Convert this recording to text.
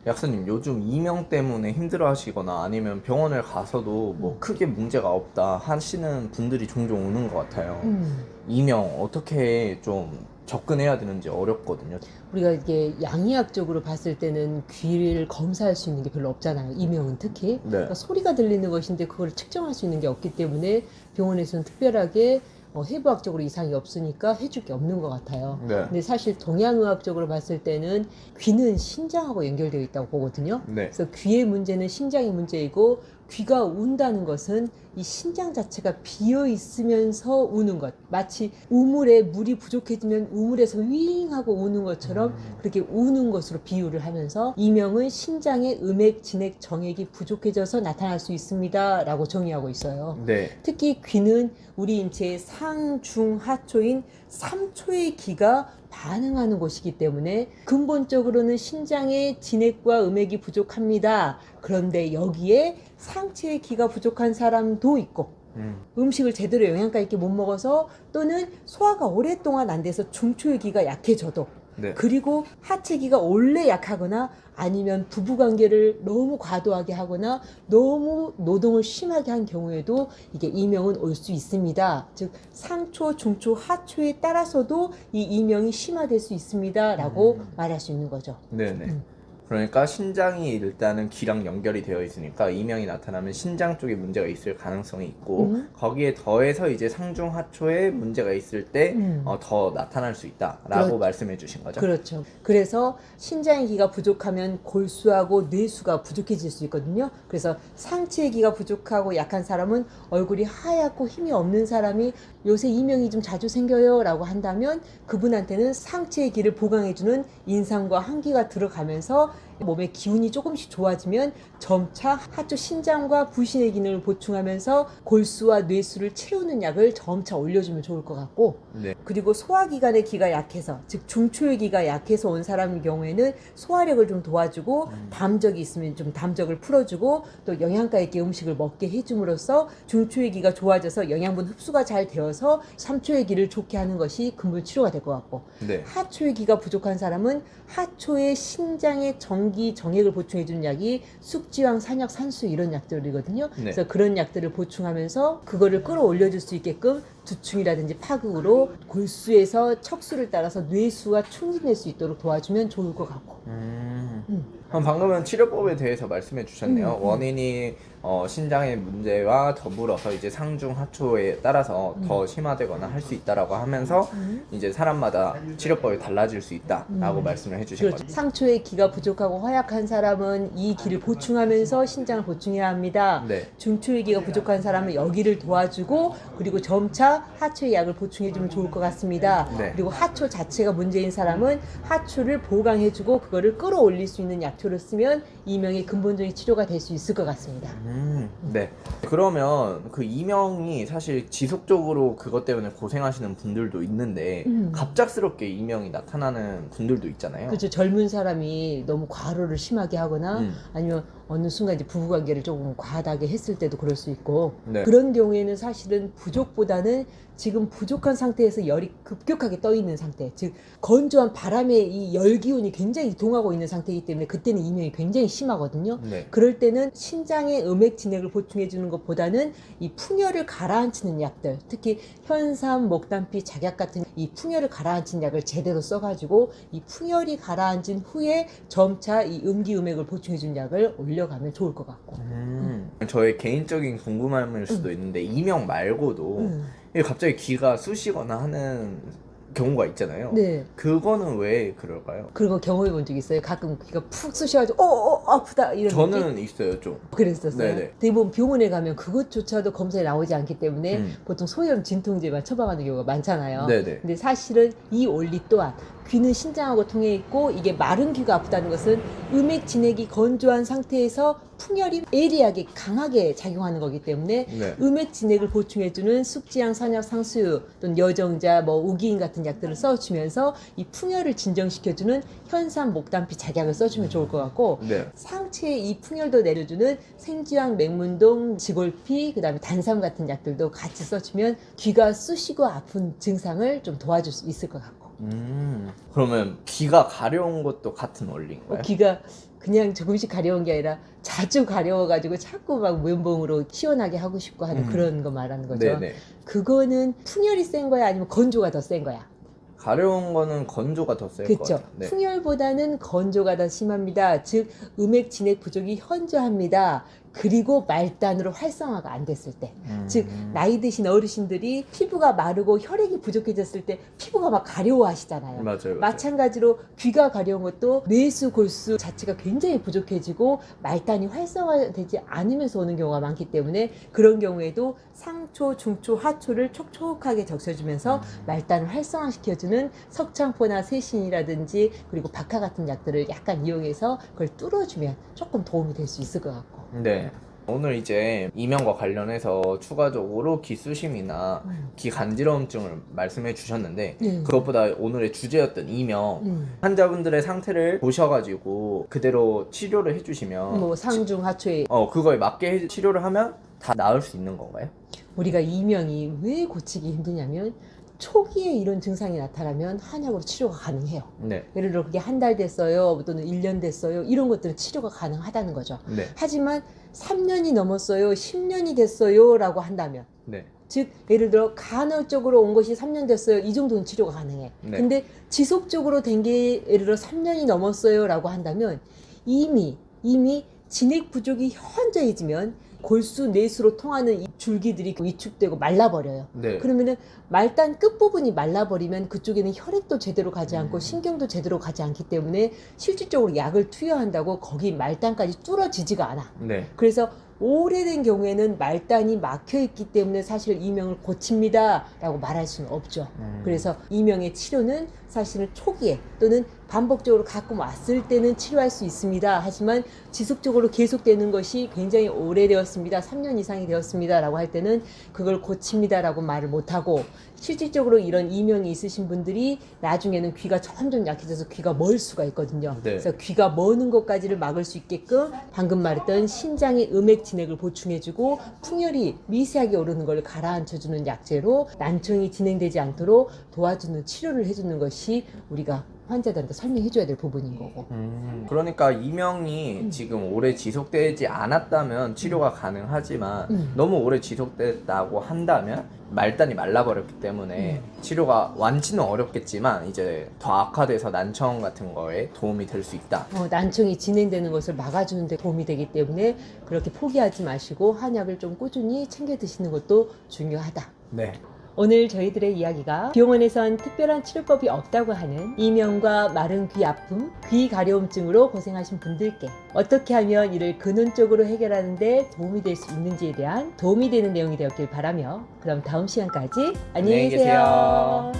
약사님, 요즘 이명 때문에 힘들어 하시거나 아니면 병원을 가서도 뭐 크게 문제가 없다 하시는 분들이 종종 오는 것 같아요. 이명 어떻게 좀 접근해야 되는지 어렵거든요. 우리가 이게 양의학적으로 봤을 때는 귀를 검사할 수 있는 게 별로 없잖아요. 이명은 특히. 네. 그러니까 소리가 들리는 것인데 그걸 측정할 수 있는 게 없기 때문에 병원에서는 특별하게 해부학적으로 이상이 없으니까 해줄 게 없는 것 같아요. 네. 근데 사실 동양의학적으로 봤을 때는 귀는 신장하고 연결되어 있다고 보거든요. 네. 그래서 귀의 문제는 신장의 문제이고 귀가 운다는 것은 이 신장 자체가 비어 있으면서 우는 것. 마치 우물에 물이 부족해지면 우물에서 윙 하고 우는 것처럼 그렇게 우는 것으로 비유를 하면서 이명은 신장의 음액, 진액, 정액이 부족해져서 나타날 수 있습니다 라고 정의하고 있어요. 네. 특히 귀는 우리 인체의 상, 중, 하초인 3초의 기가 반응하는 곳이기 때문에 근본적으로는 신장의 진액과 음액이 부족합니다. 그런데 여기에 상체의 기가 부족한 사람도 있고 음식을 제대로 영양가 있게 못 먹어서 또는 소화가 오랫동안 안 돼서 중초의 기가 약해져도 네. 그리고 하체기가 원래 약하거나 아니면 부부관계를 너무 과도하게 하거나 너무 노동을 심하게 한 경우에도 이게 이명은 올 수 있습니다. 즉 상초, 중초, 하초에 따라서도 이 이명이 심화될 수 있습니다 라고 말할 수 있는 거죠. 네네. 그러니까 신장이 일단은 귀랑 연결이 되어 있으니까 이명이 나타나면 신장 쪽에 문제가 있을 가능성이 있고 거기에 더해서 이제 상중하초에 문제가 있을 때 더 나타날 수 있다라고 말씀해 주신 거죠? 그렇죠. 그래서 신장의 기가 부족하면 골수하고 뇌수가 부족해질 수 있거든요. 그래서 상체의 기가 부족하고 약한 사람은 얼굴이 하얗고 힘이 없는 사람이 요새 이명이 좀 자주 생겨요 라고 한다면 그분한테는 상체의 기를 보강해주는 인삼과 한기가 들어가면서 몸의 기운이 조금씩 좋아지면 점차 하초 신장과 부신의 기능을 보충하면서 골수와 뇌수를 채우는 약을 점차 올려주면 좋을 것 같고 네. 그리고 소화기관의 기가 약해서 즉 중초의 기가 약해서 온 사람의 경우에는 소화력을 좀 도와주고 담적이 있으면 좀 담적을 풀어주고 또 영양가 있게 음식을 먹게 해줌으로써 중초의 기가 좋아져서 영양분 흡수가 잘 되어서 3초의 기를 좋게 하는 것이 근본 치료가 될 것 같고 네. 하초의 기가 부족한 사람은 하초의 신장의 정기 정액을 보충해주는 약이 숙지황, 산약, 산수 이런 약들이거든요. 네. 그래서 그런 약들을 보충하면서 그거를 끌어올려줄 수 있게끔 두충이라든지 파극으로 골수에서 척수를 따라서 뇌수가 충진될 수 있도록 도와주면 좋을 것 같고. 그럼 방금은 치료법에 대해서 말씀해 주셨네요. 원인이 신장의 문제와 더불어서 이제 상중 하초에 따라서 더 심화되거나 할 수 있다라고 하면서 이제 사람마다 치료법이 달라질 수 있다라고 말씀을 해주신 그렇죠. 거죠. 상초의 기가 부족하고 허약한 사람은 이 기를 보충하면서 신장을 보충해야 합니다. 네. 중초의 기가 부족한 사람은 여기를 도와주고 그리고 점차 하초의 약을 보충해주면 좋을 것 같습니다. 네. 그리고 하초 자체가 문제인 사람은 하초를 보강해주고 그거를 끌어올릴 수 있는 약초를 쓰면 이명의 근본적인 치료가 될 수 있을 것 같습니다. 네. 그러면 그 이명이 사실 지속적으로 그것 때문에 고생하시는 분들도 있는데 갑작스럽게 이명이 나타나는 분들도 있잖아요. 그렇죠. 젊은 사람이 너무 과로를 심하게 하거나 아니면 어느 순간 이제 부부관계를 조금 과하게 했을 때도 그럴 수 있고 네. 그런 경우에는 사실은 부족보다는 지금 부족한 상태에서 열이 급격하게 떠 있는 상태, 즉 건조한 바람의 이 열 기운이 굉장히 이동하고 있는 상태이기 때문에 그때는 이명이 굉장히 심하거든요. 네. 그럴 때는 신장의 음액 진액을 보충해 주는 것보다는 이 풍열을 가라앉히는 약들, 특히 현삼, 목단피, 작약 같은 이 풍열을 가라앉힌 약을 제대로 써가지고 이 풍열이 가라앉은 후에 점차 이 음기음액을 보충해 주는 약을 올려가면 좋을 것 같고. 저의 개인적인 궁금함일 수도 있는데 이명 말고도 이게 갑자기 귀가 쑤시거나 하는 경우가 있잖아요. 네. 그거는 왜 그럴까요? 그런 거 경험해 본 적 있어요? 가끔 귀가 푹 쑤셔가지고 아프다 이런 느낌? 저는 있어요, 좀. 그랬었어요. 네네. 대부분 병원에 가면 그것조차도 검사에 나오지 않기 때문에 보통 소염 진통제만 처방하는 경우가 많잖아요. 네네. 근데 사실은 이 원리 또한 귀는 신장하고 통해 있고 이게 마른 귀가 아프다는 것은 음액 진액이 건조한 상태에서 풍열이 예리하게 강하게 작용하는 거기 때문에 네. 음액 진액을 보충해주는 숙지향, 산약, 상수유 또는 여정자, 우기인 같은 약들을 써주면서 이 풍열을 진정시켜주는 현삼, 목단피, 작약을 써주면 좋을 것 같고 네. 상체에 이 풍열도 내려주는 생지황, 맹문동, 지골피, 그 다음에 단삼 같은 약들도 같이 써주면 귀가 쑤시고 아픈 증상을 좀 도와줄 수 있을 것 같고. 그러면 귀가 가려운 것도 같은 원리인가요? 귀가 그냥 조금씩 가려운 게 아니라 자주 가려워가지고 자꾸 막 면봉으로 시원하게 하고 싶고 하는 그런 거 말하는 거죠. 네네. 그거는 풍열이 센 거야 아니면 건조가 더 센 거야? 가려운 거는 건조가 더 셀 것 그렇죠. 같아요. 네. 풍열보다는 건조가 더 심합니다. 즉 음액 진액 부족이 현저합니다. 그리고 말단으로 활성화가 안 됐을 때, 즉 나이 드신 어르신들이 피부가 마르고 혈액이 부족해졌을 때 피부가 막 가려워하시잖아요. 맞아요. 마찬가지로 귀가 가려운 것도 뇌수, 골수 자체가 굉장히 부족해지고 말단이 활성화되지 않으면서 오는 경우가 많기 때문에 그런 경우에도 상초, 중초, 하초를 촉촉하게 적셔주면서 말단을 활성화시켜주는 석창포나 세신이라든지 그리고 박하 같은 약들을 약간 이용해서 그걸 뚫어주면 조금 도움이 될 수 있을 것 같고. 네. 오늘 이제 이명과 관련해서 추가적으로 귀 쑤심이나 귀 간지러움증을 말씀해 주셨는데 그것보다 오늘의 주제였던 이명 환자분들의 상태를 보셔가지고 그대로 치료를 해주시면 뭐 상중 하초에 그거에 맞게 치료를 하면 다 나을 수 있는 건가요? 우리가 이명이 왜 고치기 힘드냐면 초기에 이런 증상이 나타나면 한약으로 치료가 가능해요. 네. 예를 들어 그게 한 달 됐어요 또는 1년 됐어요 이런 것들은 치료가 가능하다는 거죠. 네. 하지만 3년이 넘었어요 10년이 됐어요 라고 한다면 네. 즉 예를 들어 간헐적으로 온 것이 3년 됐어요 이 정도는 치료가 가능해. 네. 근데 지속적으로 된 게 예를 들어 3년이 넘었어요 라고 한다면 이미 진액 부족이 현저해지면 골수, 뇌수로 통하는 이 줄기들이 위축되고 말라버려요. 네. 그러면은 말단 끝부분이 말라버리면 그쪽에는 혈액도 제대로 가지 않고 신경도 제대로 가지 않기 때문에 실질적으로 약을 투여한다고 거기 말단까지 뚫어지지가 않아. 네. 그래서 오래된 경우에는 말단이 막혀있기 때문에 사실 이명을 고칩니다 라고 말할 수는 없죠. 그래서 이명의 치료는 사실은 초기에 또는 반복적으로 가끔 왔을 때는 치료할 수 있습니다. 하지만 지속적으로 계속되는 것이 굉장히 오래되었습니다. 3년 이상이 되었습니다 라고 할 때는 그걸 고칩니다 라고 말을 못하고 실질적으로 이런 이명이 있으신 분들이 나중에는 귀가 점점 약해져서 귀가 멀 수가 있거든요. 네. 그래서 귀가 머는 것까지를 막을 수 있게끔 방금 말했던 신장의 음액 진액을 보충해주고 풍열이 미세하게 오르는 걸 가라앉혀주는 약재로 난청이 진행되지 않도록 도와주는 치료를 해주는 것이 우리가 환자들한테 설명해줘야 될 부분인 거고. 그러니까 이명이 지금 오래 지속되지 않았다면 치료가 가능하지만 너무 오래 지속됐다고 한다면 말단이 말라버렸기 때문에 치료가 완치는 어렵겠지만 이제 더 악화돼서 난청 같은 거에 도움이 될 수 있다. 난청이 진행되는 것을 막아주는 데 도움이 되기 때문에 그렇게 포기하지 마시고 한약을 좀 꾸준히 챙겨 드시는 것도 중요하다. 네. 오늘 저희들의 이야기가 병원에선 특별한 치료법이 없다고 하는 이명과 마른 귀 아픔, 귀 가려움증으로 고생하신 분들께 어떻게 하면 이를 근원적으로 해결하는 데 도움이 될 수 있는지에 대한 도움이 되는 내용이 되었길 바라며 그럼 다음 시간까지 안녕히 계세요.